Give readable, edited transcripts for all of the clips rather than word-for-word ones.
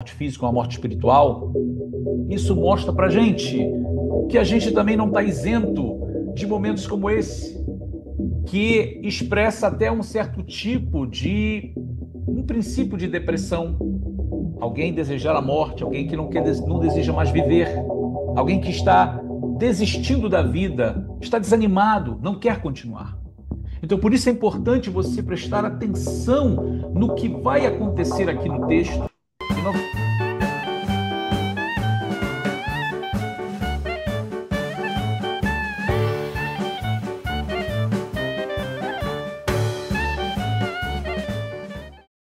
morte física, uma morte espiritual, isso mostra para gente que a gente também não está isento de momentos como esse, que expressa até um certo tipo de um princípio de depressão. Alguém desejar a morte, alguém que não deseja mais viver, alguém que está desistindo da vida, está desanimado, não quer continuar. Então, por isso é importante você prestar atenção no que vai acontecer aqui no texto. E não...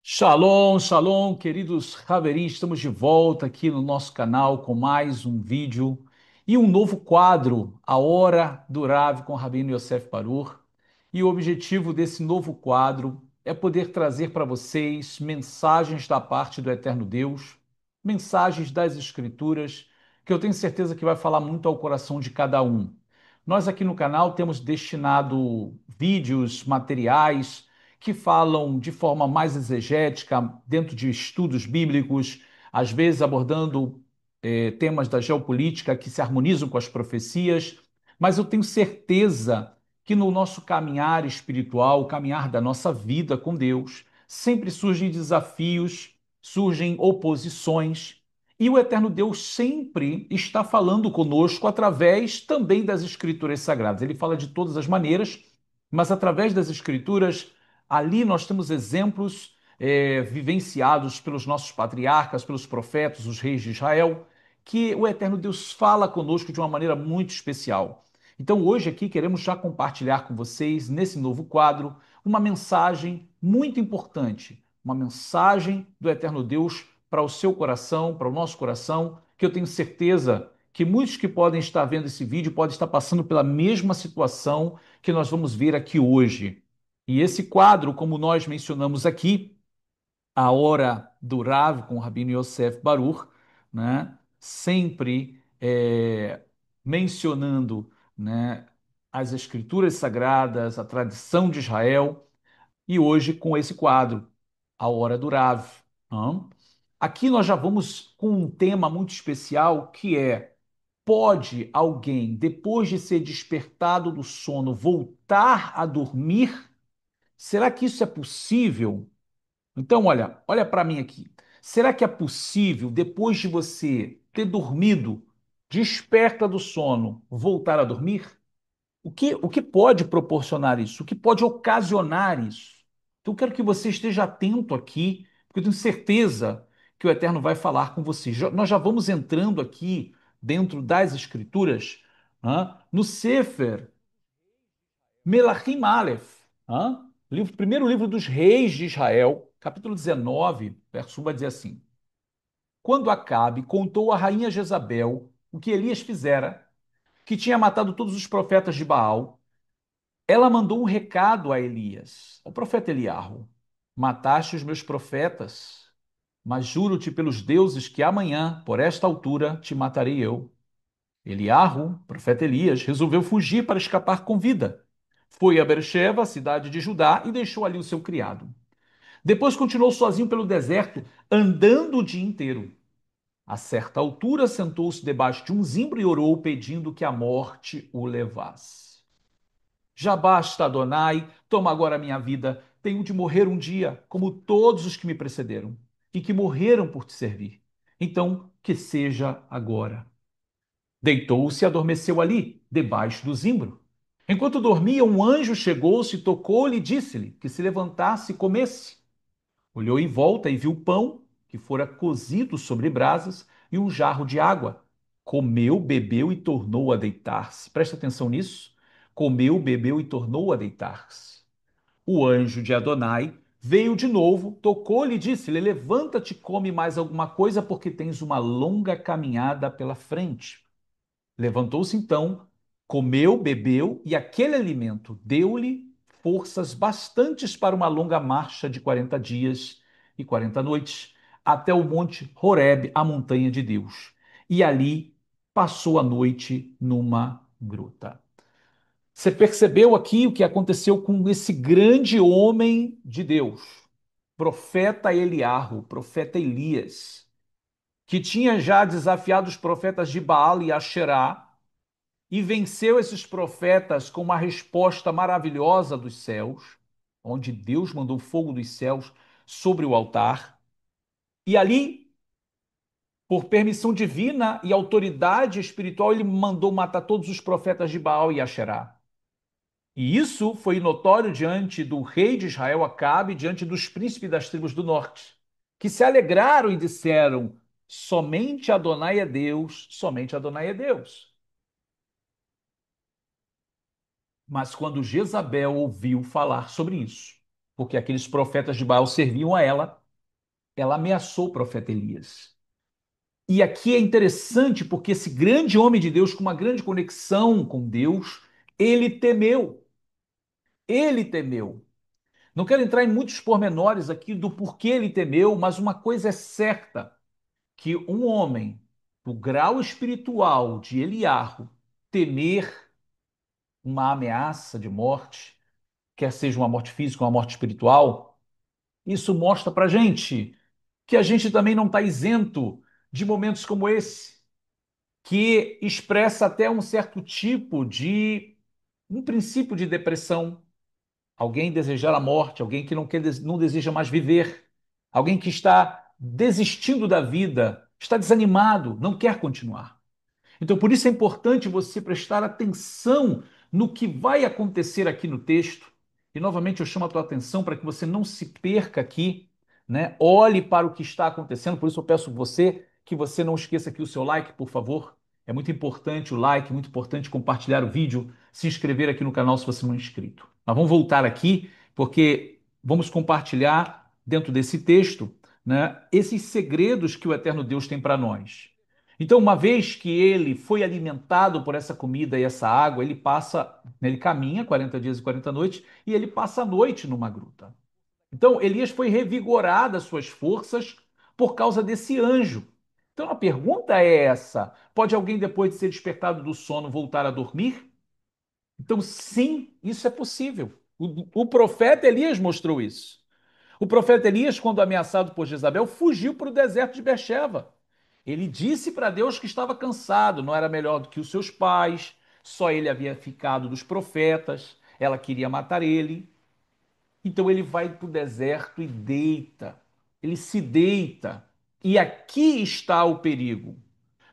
Shalom, shalom, queridos Haverim, estamos de volta aqui no nosso canal com mais um vídeo e um novo quadro, A Hora do Rav com Rabino Yosef Barur. E o objetivo desse novo quadro é poder trazer para vocês mensagens da parte do Eterno Deus, mensagens das Escrituras, que eu tenho certeza que vai falar muito ao coração de cada um. Nós aqui no canal temos destinado vídeos, materiais que falam de forma mais exegética, dentro de estudos bíblicos, às vezes abordando temas da geopolítica que se harmonizam com as profecias, mas eu tenho certeza que no nosso caminhar espiritual, o caminhar da nossa vida com Deus, sempre surgem desafios, surgem oposições, e o Eterno Deus sempre está falando conosco através também das Escrituras Sagradas. Ele fala de todas as maneiras, mas através das Escrituras, ali nós temos exemplos vivenciados pelos nossos patriarcas, pelos profetas, os reis de Israel, que o Eterno Deus fala conosco de uma maneira muito especial. Então, hoje aqui queremos já compartilhar com vocês, nesse novo quadro, uma mensagem muito importante, uma mensagem do Eterno Deus para o seu coração, para o nosso coração, que eu tenho certeza que muitos que podem estar vendo esse vídeo podem estar passando pela mesma situação que nós vamos ver aqui hoje. E esse quadro, como nós mencionamos aqui, A Hora do Rav, com o Rabino Yosef Barur, né? Sempre mencionando, né, as escrituras sagradas, a tradição de Israel, e hoje com esse quadro, A Hora do Rav. Hã? Aqui nós já vamos com um tema muito especial que é: pode alguém, depois de ser despertado do sono, voltar a dormir? Será que isso é possível? Então, olha para mim aqui. Será que é possível, depois de você ter dormido, desperta do sono, voltar a dormir? O que pode proporcionar isso? O que pode ocasionar isso? Então, eu quero que você esteja atento aqui, porque eu tenho certeza que o Eterno vai falar com você. Nós já vamos entrando aqui dentro das Escrituras, no Sefer Melachim Aleph, primeiro livro dos reis de Israel, capítulo 19, verso 1 vai dizer assim: Quando Acabe contou à rainha Jezabel o que Elias fizera, que tinha matado todos os profetas de Baal, ela mandou um recado a Elias, ao profeta Eliarro: Mataste os meus profetas, mas juro-te pelos deuses que amanhã, por esta altura, te matarei eu. Eliarro, profeta Elias, resolveu fugir para escapar com vida. Foi a Beersheba, cidade de Judá, e deixou ali o seu criado. Depois continuou sozinho pelo deserto, andando o dia inteiro. A certa altura, sentou-se debaixo de um zimbro e orou, pedindo que a morte o levasse. Já basta, Adonai, toma agora a minha vida. Tenho de morrer um dia, como todos os que me precederam, e que morreram por te servir. Então, que seja agora. Deitou-se e adormeceu ali, debaixo do zimbro. Enquanto dormia, um anjo chegou-se, tocou-lhe e disse-lhe que se levantasse e comesse. Olhou em volta e viu pão, que fora cozido sobre brasas, e um jarro de água. Comeu, bebeu e tornou a deitar-se. Presta atenção nisso. Comeu, bebeu e tornou a deitar-se. O anjo de Adonai veio de novo, tocou-lhe e disse-lhe: Levanta-te, come mais alguma coisa, porque tens uma longa caminhada pela frente. Levantou-se então, comeu, bebeu, e aquele alimento deu-lhe forças bastantes para uma longa marcha de 40 dias e 40 noites, até o monte Horebe, a montanha de Deus. E ali passou a noite numa gruta. Você percebeu aqui o que aconteceu com esse grande homem de Deus, profeta Eliarro, profeta Elias. que tinha já desafiado os profetas de Baal e Asherá, e venceu esses profetas com uma resposta maravilhosa dos céus, onde Deus mandou fogo dos céus sobre o altar. E ali, por permissão divina e autoridade espiritual, ele mandou matar todos os profetas de Baal e Asherá. E isso foi notório diante do rei de Israel, Acabe, diante dos príncipes das tribos do norte, que se alegraram e disseram: somente Adonai é Deus, somente Adonai é Deus. Mas quando Jezabel ouviu falar sobre isso, porque aqueles profetas de Baal serviam a ela, ela ameaçou o profeta Elias. E aqui é interessante porque esse grande homem de Deus, com uma grande conexão com Deus, ele temeu. Ele temeu. Não quero entrar em muitos pormenores aqui do porquê ele temeu, mas uma coisa é certa, que um homem do grau espiritual de Eliarro temer uma ameaça de morte, quer seja uma morte física ou uma morte espiritual, isso mostra para gente que a gente também não está isento de momentos como esse, que expressa até um certo tipo de um princípio de depressão, alguém desejar a morte, alguém que não quer, não deseja mais viver, alguém que está desistindo da vida, está desanimado, não quer continuar. Então, por isso é importante você prestar atenção no que vai acontecer aqui no texto. E novamente eu chamo a tua atenção para que você não se perca aqui, né? Olhe para o que está acontecendo. Por isso eu peço você que você não esqueça aqui o seu like, por favor. É muito importante o like, muito importante compartilhar o vídeo, se inscrever aqui no canal se você não é inscrito. Mas vamos voltar aqui, porque vamos compartilhar dentro desse texto, né, esses segredos que o eterno Deus tem para nós. Então, uma vez que ele foi alimentado por essa comida e essa água, ele caminha 40 dias e 40 noites e ele passa a noite numa gruta. Então, Elias foi revigorado as suas forças por causa desse anjo. Então, a pergunta é essa: pode alguém, depois de ser despertado do sono, voltar a dormir? Então, sim, isso é possível. O profeta Elias mostrou isso. O profeta Elias, quando ameaçado por Jezabel, fugiu para o deserto de Beersheba. Ele disse para Deus que estava cansado, não era melhor do que os seus pais, só ele havia ficado dos profetas, ela queria matar ele. Então ele vai para o deserto e deita. Ele se deita. E aqui está o perigo.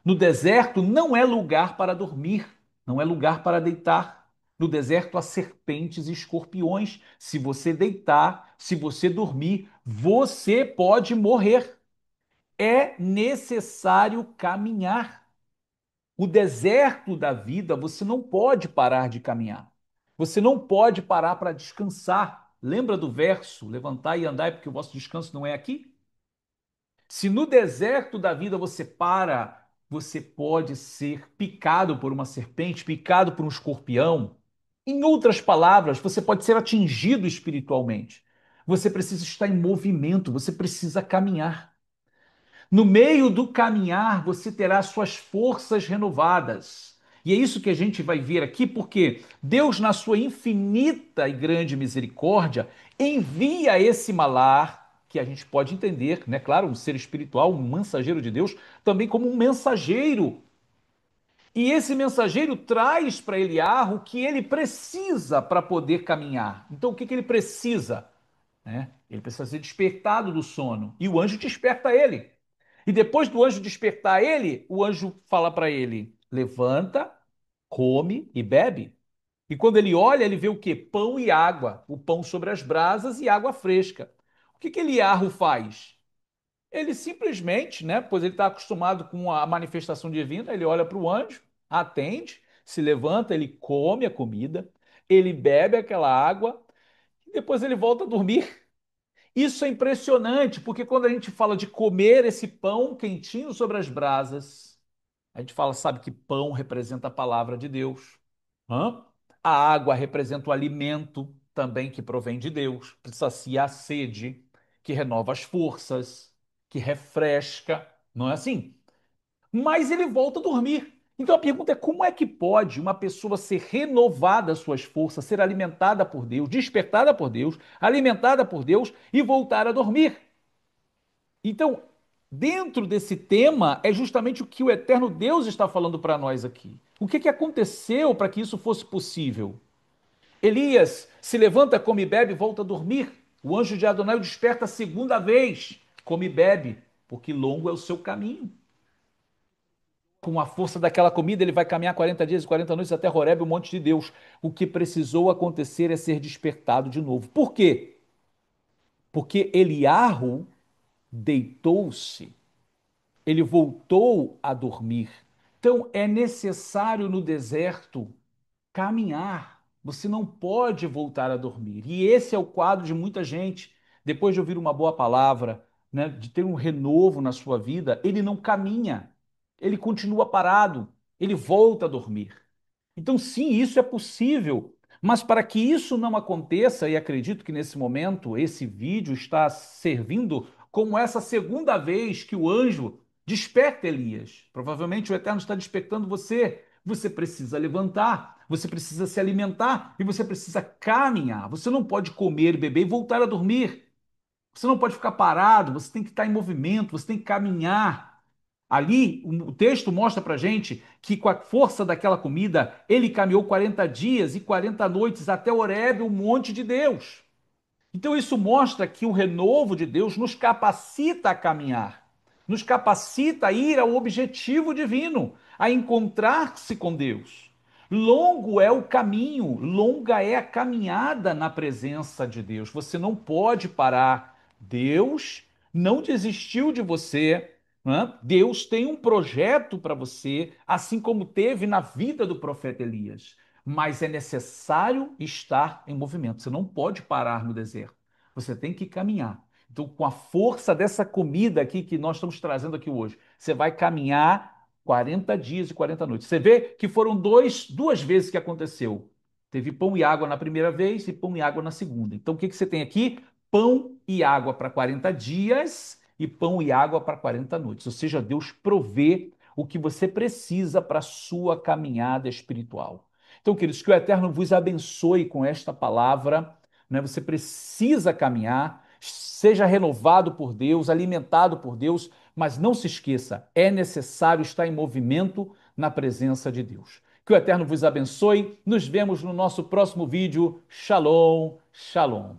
No deserto não é lugar para dormir, não é lugar para deitar. No deserto há serpentes e escorpiões. Se você deitar, se você dormir, você pode morrer. É necessário caminhar. O deserto da vida, você não pode parar de caminhar. Você não pode parar para descansar. Lembra do verso: levantai e andai, porque o vosso descanso não é aqui? Se no deserto da vida você para, você pode ser picado por uma serpente, picado por um escorpião. Em outras palavras, você pode ser atingido espiritualmente. Você precisa estar em movimento, você precisa caminhar. No meio do caminhar, você terá suas forças renovadas. E é isso que a gente vai ver aqui, porque Deus, na sua infinita e grande misericórdia, envia esse malar, que a gente pode entender, né? Claro, um ser espiritual, um mensageiro de Deus, também como um mensageiro. E esse mensageiro traz para Eliarro o que ele precisa para poder caminhar. Então, o que ele precisa? Né? Ele precisa ser despertado do sono. E o anjo desperta ele. E depois do anjo despertar ele, o anjo fala para ele: levanta, come e bebe. E quando ele olha, ele vê o quê? Pão e água. O pão sobre as brasas e água fresca. O que Eliarro faz? Ele simplesmente, né? Pois ele está acostumado com a manifestação divina, ele olha para o anjo, atende, se levanta, ele come a comida, ele bebe aquela água e depois ele volta a dormir. Isso é impressionante, porque quando a gente fala de comer esse pão quentinho sobre as brasas, a gente fala, sabe que pão representa a palavra de Deus. Hã? A água representa o alimento também que provém de Deus, que sacia a sede, que renova as forças, que refresca, não é assim? Mas ele volta a dormir. Então a pergunta é: como é que pode uma pessoa ser renovada as suas forças, ser alimentada por Deus, despertada por Deus, alimentada por Deus e voltar a dormir? Então, Dentro desse tema é justamente o que o eterno Deus está falando para nós aqui. O que que aconteceu para que isso fosse possível? Elias se levanta, come e bebe, volta a dormir. O anjo de Adonai o desperta a segunda vez, come e bebe, porque longo é o seu caminho. Com a força daquela comida, ele vai caminhar 40 dias e 40 noites até Horebe, o monte de Deus. O que precisou acontecer é ser despertado de novo. Por quê? Porque Eliarro deitou-se, ele voltou a dormir. Então é necessário no deserto caminhar. Você não pode voltar a dormir. E esse é o quadro de muita gente. Depois de ouvir uma boa palavra, né, de ter um renovo na sua vida, ele não caminha. Ele continua parado. Ele volta a dormir. Então, sim, isso é possível. Mas para que isso não aconteça, e acredito que nesse momento esse vídeo está servindo como essa segunda vez que o anjo desperta Elias. Provavelmente o Eterno está despertando você. Você precisa levantar, você precisa se alimentar e você precisa caminhar. Você não pode comer, beber e voltar a dormir. Você não pode ficar parado, você tem que estar em movimento, você tem que caminhar. Ali, o texto mostra para gente que com a força daquela comida, ele caminhou 40 dias e 40 noites até Horebe, o monte de Deus. Então, isso mostra que o renovo de Deus nos capacita a caminhar, nos capacita a ir ao objetivo divino, a encontrar-se com Deus. Longo é o caminho, longa é a caminhada na presença de Deus. Você não pode parar. Deus não desistiu de você. Né? Deus tem um projeto para você, assim como teve na vida do profeta Elias. Mas é necessário estar em movimento. Você não pode parar no deserto. Você tem que caminhar. Então, com a força dessa comida aqui que nós estamos trazendo aqui hoje, você vai caminhar 40 dias e 40 noites. Você vê que foram duas vezes que aconteceu. Teve pão e água na primeira vez e pão e água na segunda. Então, o que que você tem aqui? Pão e água para 40 dias e pão e água para 40 noites. Ou seja, Deus provê o que você precisa para a sua caminhada espiritual. Então, queridos, que o Eterno vos abençoe com esta palavra, né? Você precisa caminhar, seja renovado por Deus, alimentado por Deus, mas não se esqueça, é necessário estar em movimento na presença de Deus. Que o Eterno vos abençoe. Nos vemos no nosso próximo vídeo. Shalom, shalom.